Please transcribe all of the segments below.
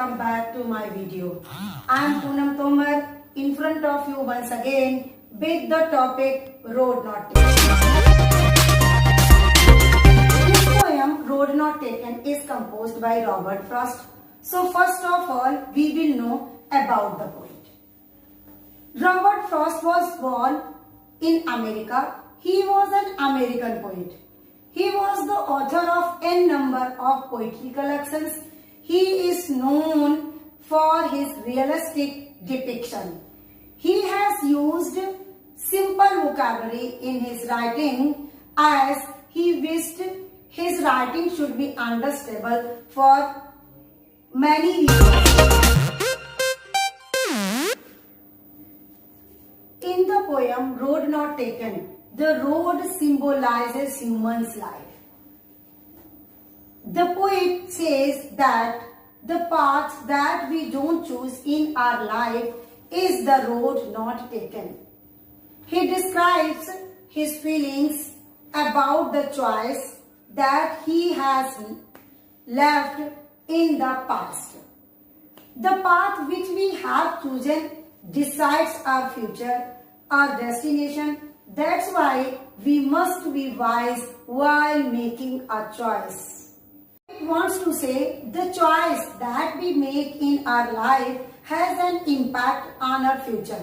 welcome back to my video. I am Poonam Tomar in front of you once again with the topic Road Not Taken. This poem Road Not Taken is composed by Robert Frost. So first of all we will know about the poet. Robert Frost was born in America. He was an American poet. He was the author of n number of poetry collections. He is known for his realistic depiction. He has used simple vocabulary in his writing as he wished his writing should be understandable for many reasons. In the poem Road Not Taken, the road symbolizes human's life. The poet says that the path that we don't choose in our life is the road not taken. He describes his feelings about the choice that he has left in the past. The path which we have chosen decides our future, our destination. That's why we must be wise while making a choice. It wants to say the choice that we make in our life has an impact on our future.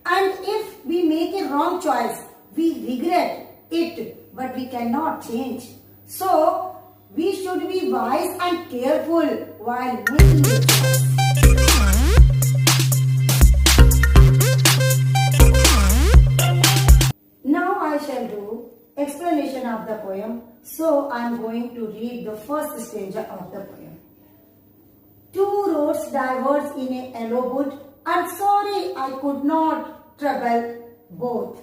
And if we make a wrong choice, we regret it, but we cannot change. So, we should be wise and careful while making a choice. Now I shall do explanation of the poem. So I am going to read the first stanza of the poem. Two roads diverged in a yellow wood, and sorry I could not travel both.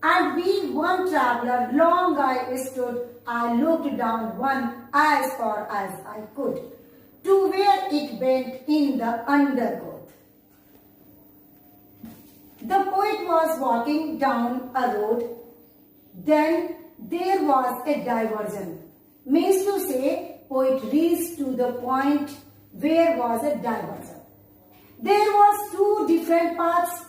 And we one traveller long I stood, I looked down one as far as I could, to where it bent in the undergrowth. The poet was walking down a road. Then there was a diversion. Means to say, poet reached to the point where was a diversion. There was two different paths.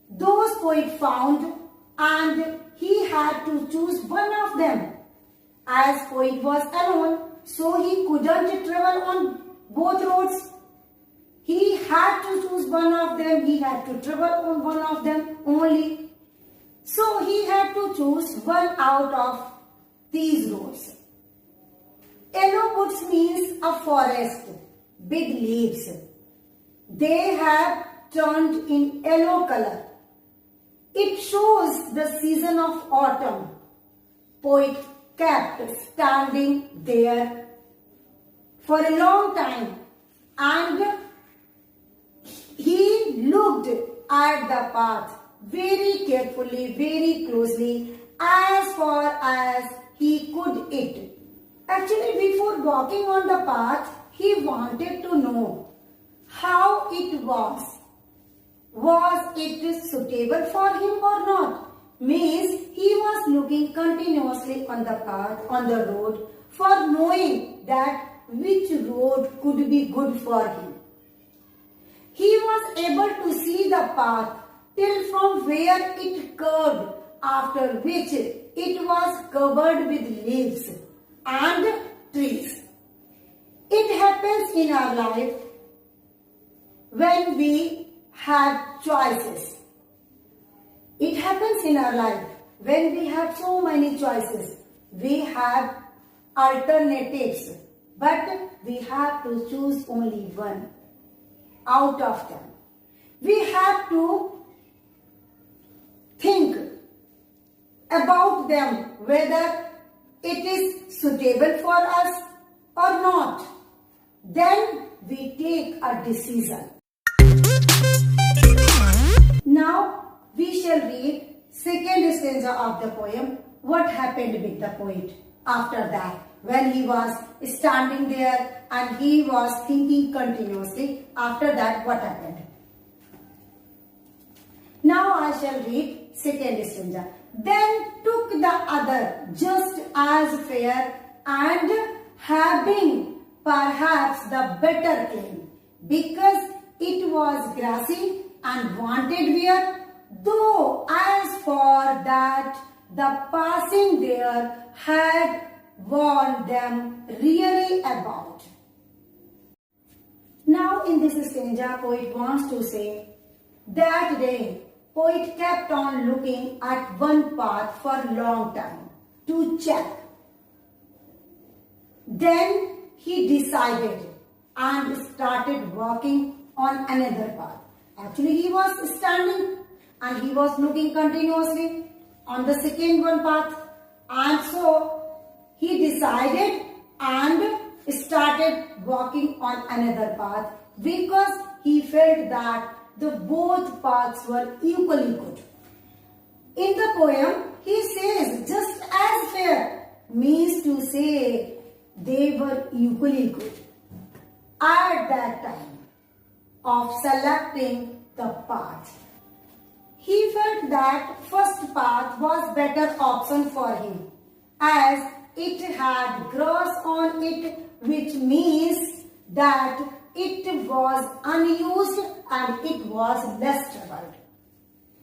Those poet found, and he had to choose one of them. As poet was alone, so he couldn't travel on both roads. He had to choose one of them. He had to travel on one of them only. So he had to choose one out of these roads. Yellow woods means a forest with leaves. They have turned in yellow color. It shows the season of autumn. Poet kept standing there for a long time, and he looked at the path very carefully, very closely, as far as he could it. Actually, before walking on the path, he wanted to know how it was. Was it suitable for him or not? Means he was looking continuously on the path, on the road, for knowing that which road could be good for him. He was able to see the path till from where it curved, after which it was covered with leaves and trees. It happens in our life when we have choices. It happens in our life when we have so many choices. We have alternatives, but we have to choose only one out of them. We have to think about them whether it is suitable for us or not. Then we take a decision. Now we shall read second stanza of the poem. What happened with the poet after that? When he was standing there and he was thinking continuously, after that what happened? Now I shall read second stanza. Then took the other just as fair, and having perhaps the better claim, because it was grassy and wanted wear, though as for that the passing there had warned them really about. Now in this stanza, poet wants to say, that day poet kept on looking at one path for a long time to check. Then he decided and started walking on another path. Actually, he was standing and he was looking continuously on the second one path, and so he decided and started walking on another path because he felt that the both paths were equally good. In the poem, he says just as fair means to say they were equally good. At that time of selecting the path, he felt that first path was better option for him as it had grass on it, which means that it was unused and it was less traveled.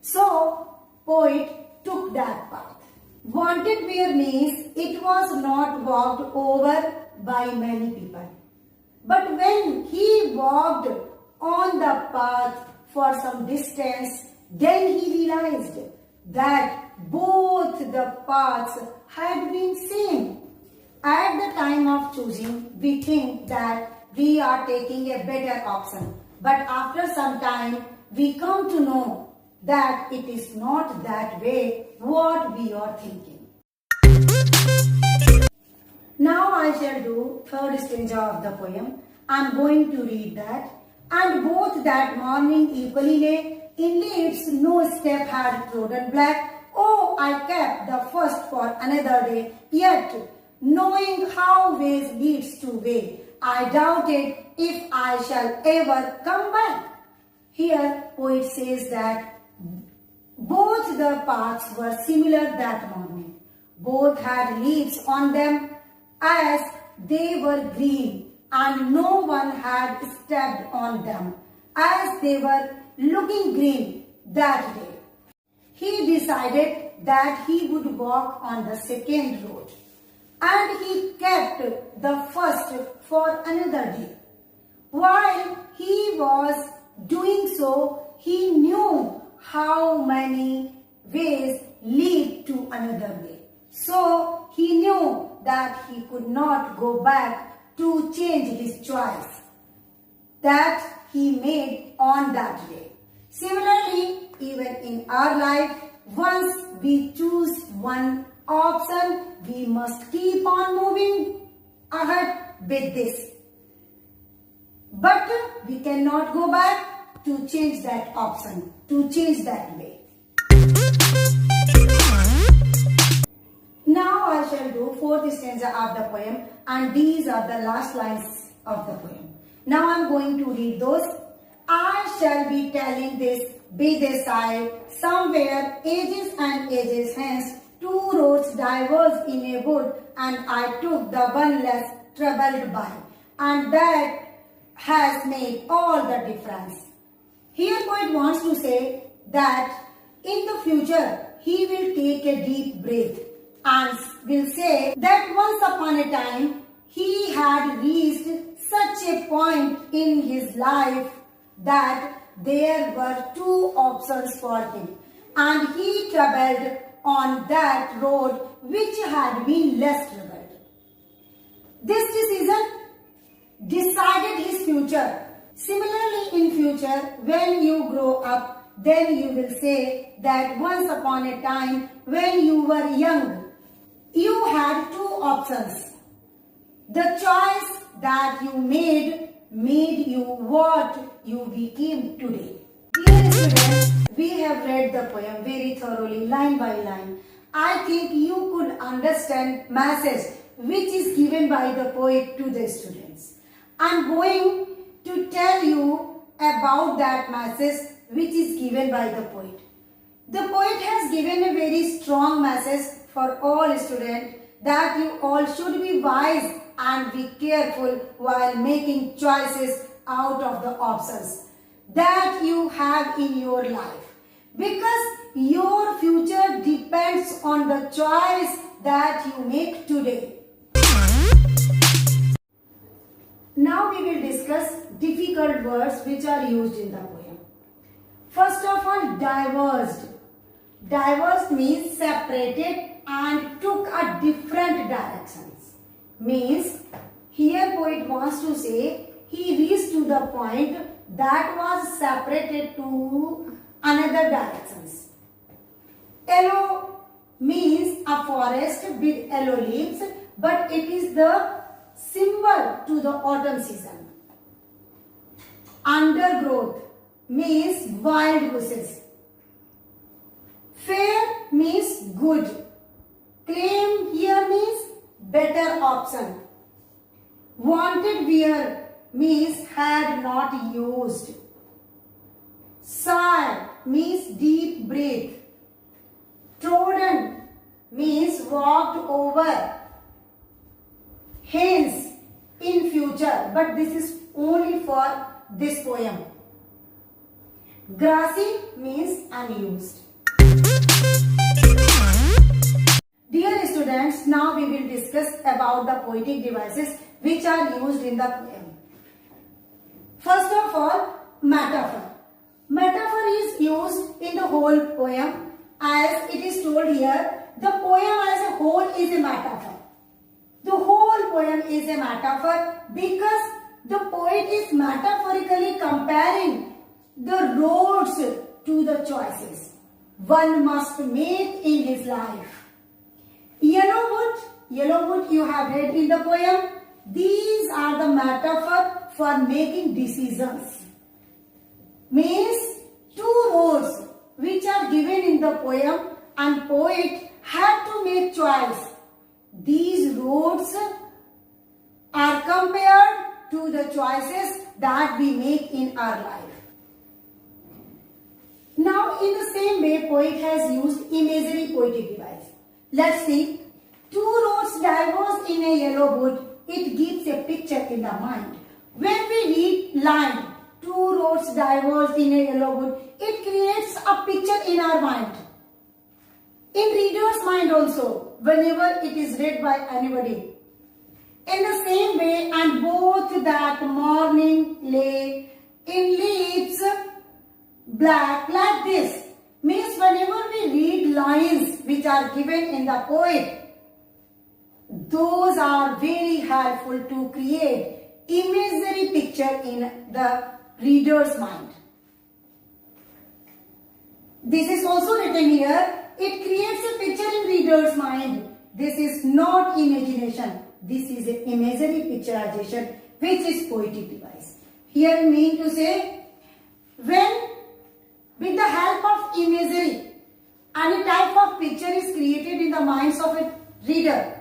So, poet took that path. Wanted wear means it was not walked over by many people. But when he walked on the path for some distance, then he realized that both the paths had been same. At the time of choosing, we think that we are taking a better option. But after some time, we come to know that it is not that way what we are thinking. Now I shall do third stanza of the poem. I am going to read that. And both that morning equally lay, in leaves no step had trodden black. Oh, I kept the first for another day, yet knowing how ways leads to way, I doubted if I shall ever come back. Here poet says that both the paths were similar that morning. Both had leaves on them as they were green, and no one had stepped on them as they were looking green that day. He decided that he would walk on the second road, and he kept the first for another day. While he was doing so, he knew how many ways lead to another way. So he knew that he could not go back to change his choice that he made on that day. Similarly, even in our life, once we choose one option, we must keep on moving ahead with this. But we cannot go back to change that option, to change that way. Now I shall do fourth stanza of the poem, and these are the last lines of the poem. Now I am going to read those. I shall be telling this by the side, somewhere ages and ages hence, two roads diverged in a wood, and I took the one less traveled by, and that has made all the difference. Here poet wants to say that in the future he will take a deep breath and will say that once upon a time he had reached such a point in his life that there were two options for him, and he travelled on that road which had been less travelled. This decision decided his future. Similarly, in future, when you grow up, then you will say that once upon a time when you were young, you had two options. The choice that you made you what you became today. Dear students, we have read the poem very thoroughly, line by line. I think you could understand message which is given by the poet to the students. I am going to tell you about that message which is given by the poet. The poet has given a very strong message for all students that you all should be wise and be careful while making choices out of the options that you have in your life, because your future depends on the choice that you make today. Now we will discuss difficult words which are used in the poem. First of all, diverged. Diverged means separated and took a different directions. Means here poet wants to say he reached to the point that was separated to another directions. Yellow means a forest with yellow leaves, but it is the symbol to the autumn season. Undergrowth means wild bushes. Fair means good. Claim here means better option. Wanted wear means had not used. Sigh means deep breath. Trodden means walked over. Hence, in future, but this is only for this poem. Grassy means unused. Dear students, now we will discuss about the poetic devices which are used in the poem. First of all, metaphor. Metaphor is used in the whole poem, as it is told here. The poem as a whole is a metaphor. The whole poem is a metaphor because the poet is metaphorically comparing the roads to the choices one must make in his life. Yellow wood you have read in the poem. These are the metaphor for making decisions. Means two roads which are given in the poem and poet had to make choice. These roads are compared to the choices that we make in our life. Now in the same way, poet has used imagery poetic device. Let's see. Two roads diverge in a yellow wood. It gives a picture in the mind. When we read line, two roads diverge in a yellow wood, it creates a picture in our mind. In reader's mind also, whenever it is read by anybody. In the same way, and both that morning lay in leaves black like this. Means whenever we read lines which are given in the poem, those are very helpful to create imagery picture in the reader's mind. This is also written here. It creates a picture in reader's mind. This is not imagination. This is an imagery picturization which is poetic device. Here I mean to say, when with the help of imagery, any type of picture is created in the minds of a reader,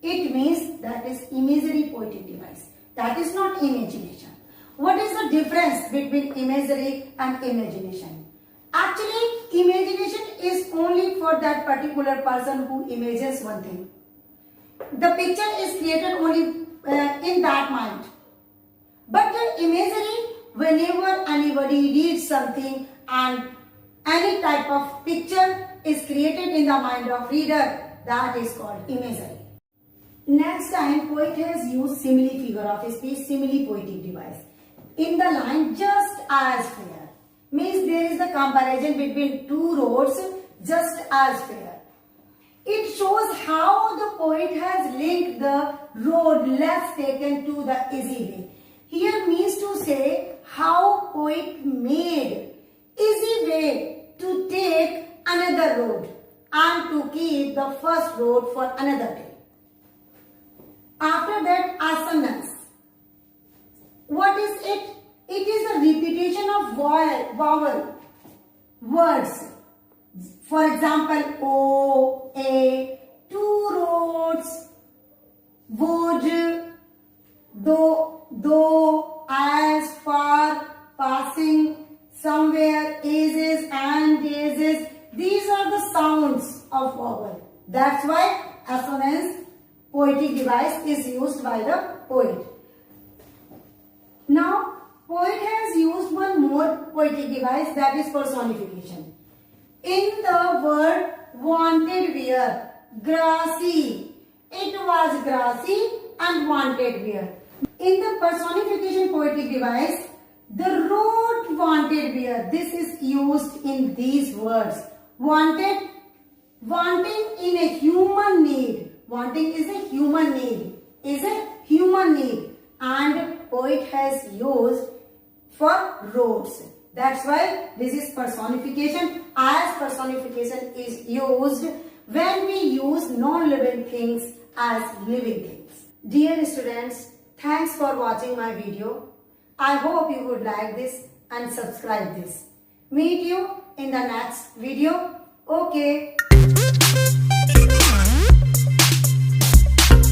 it means that is imagery poetic device. That is not imagination. What is the difference between imagery and imagination? Actually, imagination is only for that particular person who imagines one thing. The picture is created only in that mind. But the imagery, whenever anybody reads something and any type of picture is created in the mind of reader, that is called imagery. Next time, poet has used simile figure of speech, simile poetic device. In the line, just as fair, means there is a comparison between two roads, just as fair. It shows how the poet has linked the road less taken to the easy way. Here means to say how poet made easy way to take another road and to keep the first road for another day. After that, assonance. What is it? It is a repetition of vowel words. For example, O, A, two roads, would, though, as, far, passing, somewhere, ages and daisies. These are the sounds of vowel. That's why assonance poetic device is used by the poet. Now, Poet has used one more poetic device, that is personification. In the word wanted wear, grassy. It was grassy and wanted wear. In the personification poetic device, the road wanted wear. This is used in these words. Wanted, wanting in a human need. Wanting is a human need. Is a human need. And poet has used for roads. That's why this is personification, as personification is used when we use non-living things as living things. Dear students, thanks for watching my video. I hope you would like this and subscribe this. Meet you in the next video. Okay.